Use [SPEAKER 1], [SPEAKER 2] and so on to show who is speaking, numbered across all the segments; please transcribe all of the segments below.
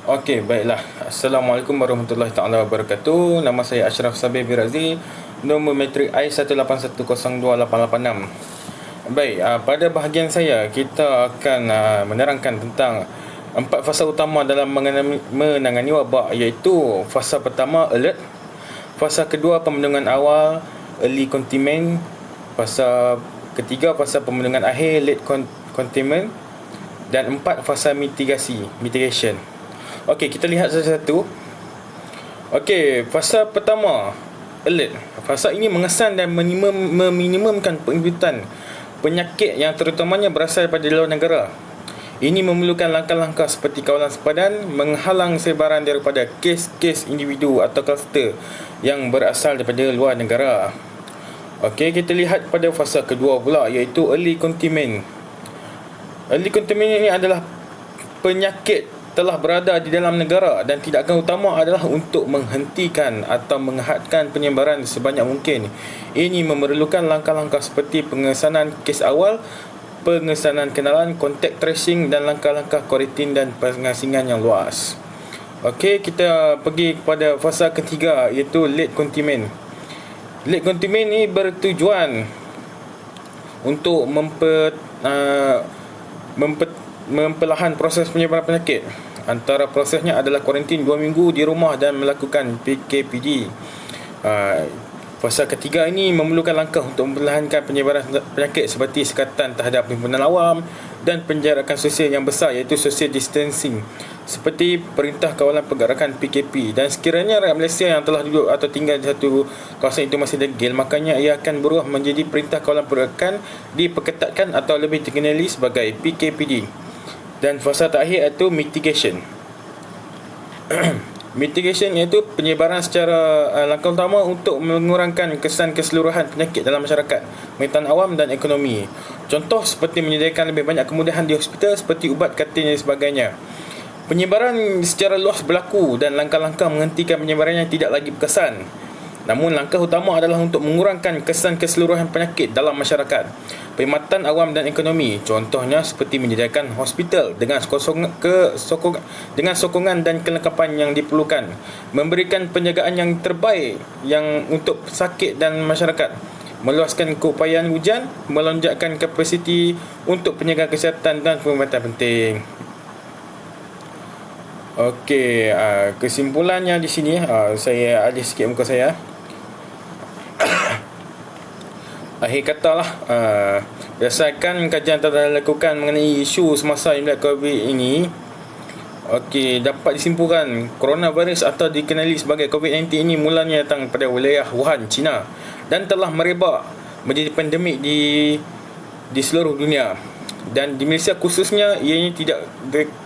[SPEAKER 1] Okey, baiklah. Assalamualaikum warahmatullahi taala wabarakatuh. Nama saya Ashraf Sabir Birazi. Nombor metrik I181028886. Baik, pada bahagian saya kita akan menerangkan tentang empat fasa utama dalam menangani wabak, iaitu fasa pertama alert, fasa kedua pemelindungan awal early containment, fasa ketiga fasa pemelindungan akhir late containment, dan empat fasa mitigation. Okey, kita lihat satu-satu. Okey, fasa pertama alert. Fasa ini mengesan dan meminimumkan penyebutan penyakit yang terutamanya berasal daripada luar negara. Ini memerlukan langkah-langkah seperti kawalan sepadan, menghalang sebaran daripada kes-kes individu atau kluster yang berasal daripada luar negara. Okey, kita lihat pada fasa kedua pula, iaitu early containment. Early containment ini adalah penyakit telah berada di dalam negara dan tindakan utama adalah untuk menghentikan atau menghadkan penyebaran sebanyak mungkin. Ini memerlukan langkah-langkah seperti pengesanan kes awal, pengesanan kenalan, kontak tracing dan langkah-langkah kuarantin dan pengasingan yang luas. Okey, kita pergi kepada fasa ketiga, iaitu late containment. Late containment ini bertujuan untuk memperlahan proses penyebaran penyakit. Antara prosesnya adalah kuarantin 2 minggu di rumah dan melakukan PKPD. Fasa ketiga ini memerlukan langkah untuk memperlahankan penyebaran penyakit seperti sekatan terhadap himpunan awam dan penjarakan sosial yang besar, iaitu social distancing, seperti Perintah Kawalan Pergerakan PKP. Dan sekiranya rakyat Malaysia yang telah duduk atau tinggal di satu kawasan itu masih degil, makanya ia akan berubah menjadi Perintah Kawalan Pergerakan diperketatkan atau lebih dikenali sebagai PKPD. Dan fasa terakhir iaitu mitigation. Mitigation iaitu penyebaran secara langkah utama untuk mengurangkan kesan keseluruhan penyakit dalam masyarakat, pemerintahan awam dan ekonomi. Contoh seperti menyediakan lebih banyak kemudahan di hospital seperti ubat, katil dan sebagainya. Penyebaran secara luas berlaku dan langkah-langkah menghentikan penyebarannya tidak lagi berkesan. Namun langkah utama adalah untuk mengurangkan kesan keseluruhan penyakit dalam masyarakat, perkhidmatan awam dan ekonomi. Contohnya seperti menyediakan hospital dengan sokongan dan kelengkapan yang diperlukan, memberikan penjagaan yang terbaik yang untuk pesakit dan masyarakat, meluaskan keupayaan hujan, melonjakkan kapasiti untuk penjagaan kesihatan dan perkhidmatan penting. Okey, kesimpulannya di sini, saya alih sikit muka saya. Akhir katalah, berdasarkan kajian telah dilakukan mengenai isu semasa COVID ini, dapat disimpulkan coronavirus atau dikenali sebagai COVID-19 ini mulanya datang pada wilayah Wuhan, China, dan telah merebak menjadi pandemik di seluruh dunia. Dan di Malaysia khususnya, ianya tidak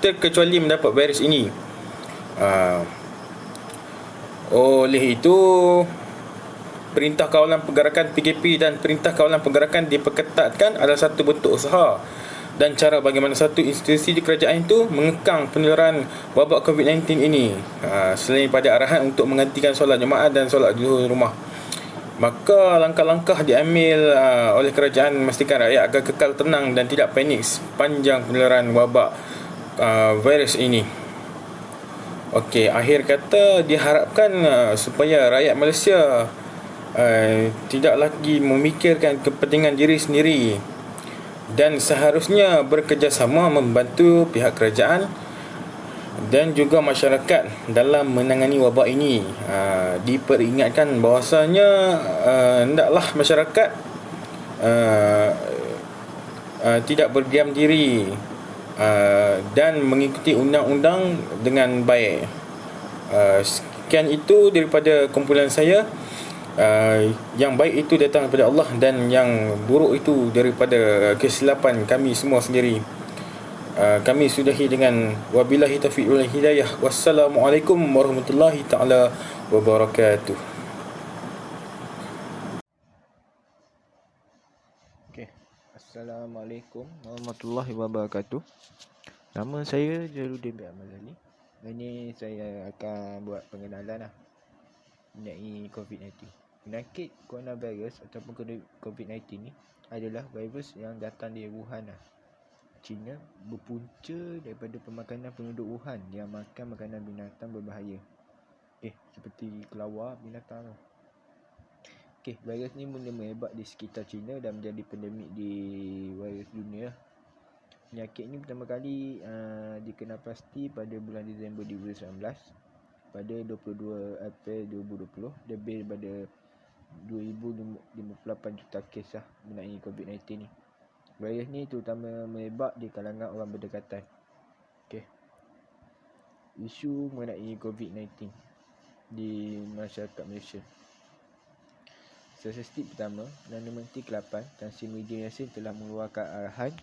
[SPEAKER 1] terkecuali mendapat virus ini. Oleh itu, Perintah Kawalan Pergerakan PKP dan Perintah Kawalan Pergerakan diperketatkan adalah satu bentuk usaha dan cara bagaimana satu institusi di kerajaan itu mengekang penularan wabak COVID-19 ini, selain pada arahan untuk menghentikan solat jemaah dan solat zuhur rumah. Maka langkah-langkah diambil oleh kerajaan memastikan rakyat agar kekal tenang dan tidak panik sepanjang penularan wabak virus ini. Okey, akhir kata diharapkan supaya rakyat Malaysia tidak lagi memikirkan kepentingan diri sendiri dan seharusnya bekerjasama membantu pihak kerajaan dan juga masyarakat dalam menangani wabak ini. Diperingatkan bahawasanya hendaklah masyarakat tidak berdiam diri dan mengikuti undang-undang dengan baik. Sekian itu daripada kumpulan saya. Yang baik itu datang daripada Allah dan yang buruk itu daripada kesilapan kami semua sendiri. Kami sudahi dengan wabillahi taufiq wal hidayah. Wassalamualaikum warahmatullahi taala wabarakatuh.
[SPEAKER 2] Okey. Assalamualaikum warahmatullahi wabarakatuh. Nama saya Jaludin bin Ahmad Ali. Ini saya akan buat pengenalan mengenai COVID-19. Penyakit coronavirus ataupun COVID-19 ni adalah virus yang datang dari Wuhan China berpunca daripada pemakanan penduduk Wuhan yang makan makanan binatang berbahaya. Seperti kelawar binatang. Virus ni mula merebak di sekitar China dan menjadi pandemik di virus dunia. Penyakit ni pertama kali dikenal pasti pada bulan Disember 2019. Pada 22 April 2020, lebih daripada 2,058 juta kes mengenai COVID-19 ni. Virus ni terutama merebak di kalangan orang berdekatan. Isu mengenai COVID-19 di masyarakat Malaysia. Statistik pertama, Perdana Menteri ke-8 Tan Sri Muhyiddin Yassin telah mengeluarkan arahan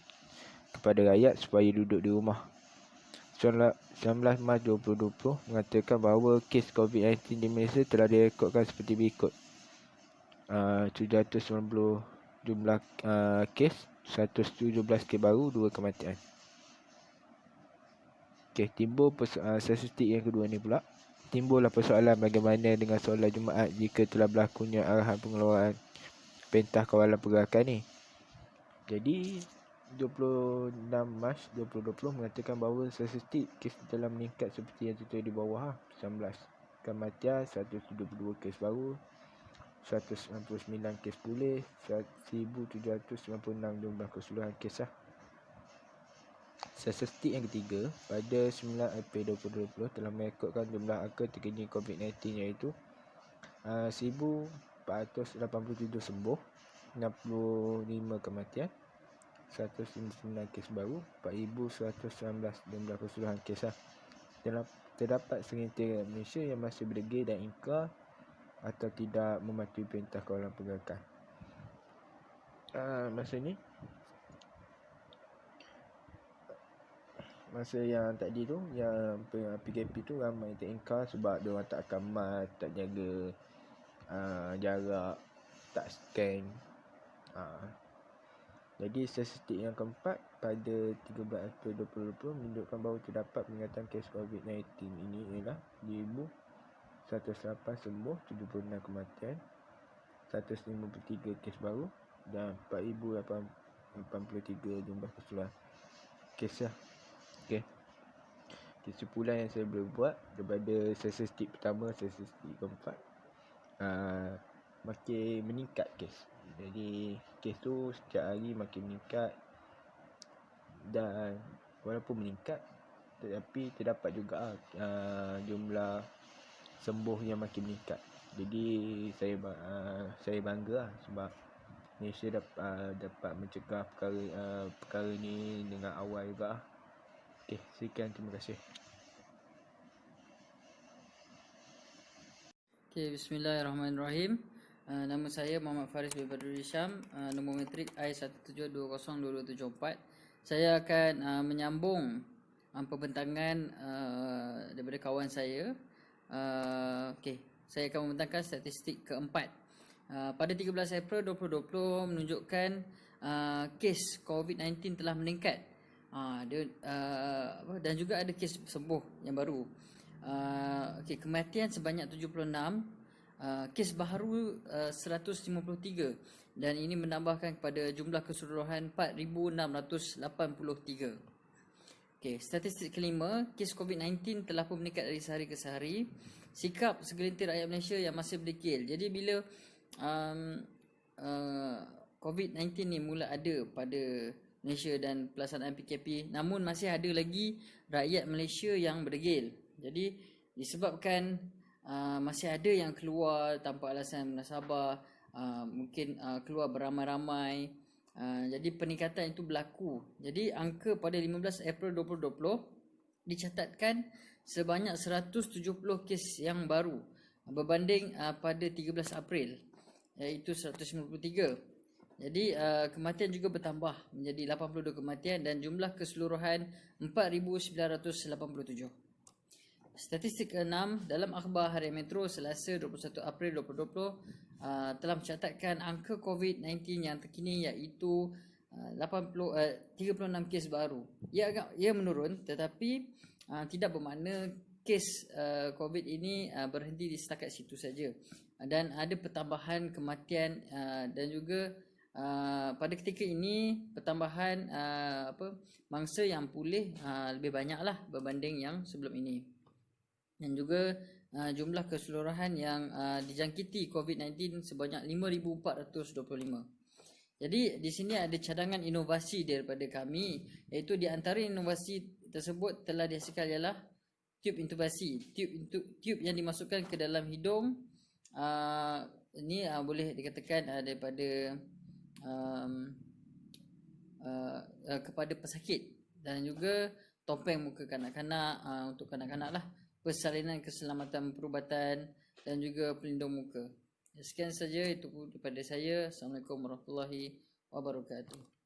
[SPEAKER 2] kepada rakyat supaya duduk di rumah. 19 Mac 2020 mengatakan bahawa kes COVID-19 di Malaysia telah direkodkan seperti berikut. 790 jumlah kes, 117 kes baru, 2 kematian. Timbul statistik yang kedua ni pula. Timbullah persoalan bagaimana dengan solat Jumaat jika telah berlakunya arahan pengeluaran Perintah Kawalan Pergerakan ni. Jadi 26 Mac 2020 mengatakan bahawa statistik kes telah meningkat seperti yang tertulis di bawah. 19 kematian, 172 kes baru, 199 kes pulih, 1,796 jumlah keseluruhan kes Statistik yang ketiga, pada 9 April 2020 telah merekodkan jumlah angka terkini COVID-19 iaitu 1,487 sembuh, 65 kematian, 199 kes baru, 4,119 jumlah keseluruhan kes Terdapat segelintir Malaysia yang masih berdegil dan ingkar atau tidak mematuhi Perintah Kawalan Pergerakan. Masa yang tadi tu, yang PKP tu ramai tak ingkar sebab diorang tak akan tak jaga jarak, tak scan. Jadi statistik yang keempat pada 13 April 2020 menunjukkan bahawa terdapat peningkatan kes COVID-19 ini ialah 1,108 sembuh, 76 kematian, 153 kes baru dan 4,083 jumlah keseluruhan kes Kesimpulan yang saya boleh buat daripada statistik pertama, statistik keempat, makin meningkat kes. Jadi kes tu setiap hari makin meningkat, dan walaupun meningkat tetapi terdapat juga jumlah sembuh yang makin meningkat. Jadi saya bangga sebab Malaysia dapat mencegah perkara ni dengan awal juga. Sekian, terima kasih.
[SPEAKER 3] Bismillahirrahmanirrahim. Nama saya Muhammad Faris bin Badrul Hisham, nombor metrik I172202274. Saya akan menyambung pembentangan daripada kawan saya. Saya akan membentangkan statistik keempat. Pada 13 April 2020 menunjukkan kes COVID-19 telah meningkat. Dan juga ada kes sembuh yang baru. Kematian sebanyak 76, kes baru 153, dan ini menambahkan kepada jumlah keseluruhan 4,683. Statistik kelima, kes COVID-19 telah pun meningkat dari sehari ke sehari. Sikap segelintir rakyat Malaysia yang masih berdegil. Jadi bila COVID-19 ni mula ada pada Malaysia dan pelaksanaan PKP, namun masih ada lagi rakyat Malaysia yang berdegil. Jadi disebabkan masih ada yang keluar tanpa alasan munasabah, mungkin keluar beramai-ramai, jadi peningkatan itu berlaku. Jadi angka pada 15 April 2020 dicatatkan sebanyak 170 kes yang baru berbanding pada 13 April iaitu 193. Jadi kematian juga bertambah menjadi 82 kematian dan jumlah keseluruhan 4,987. Statistik ke-6, dalam akhbar Harian Metro Selasa 21 April 2020 telah mencatatkan angka COVID-19 yang terkini iaitu 36 kes baru. Ia menurun, tetapi tidak bermakna kes COVID ini berhenti di setakat situ saja, dan ada pertambahan kematian dan juga pada ketika ini pertambahan mangsa yang pulih lebih banyak lah berbanding yang sebelum ini. Dan juga jumlah keseluruhan yang dijangkiti COVID-19 sebanyak 5,425. Jadi di sini ada cadangan inovasi daripada kami, iaitu di antara inovasi tersebut telah dihasilkan ialah tube intubasi. Tube yang dimasukkan ke dalam hidung, ini boleh dikatakan daripada kepada pesakit, dan juga topeng muka kanak-kanak untuk kanak-kanak lah, persalinan keselamatan perubatan dan juga pelindung muka. Sekian saja itu daripada saya. Assalamualaikum warahmatullahi wabarakatuh.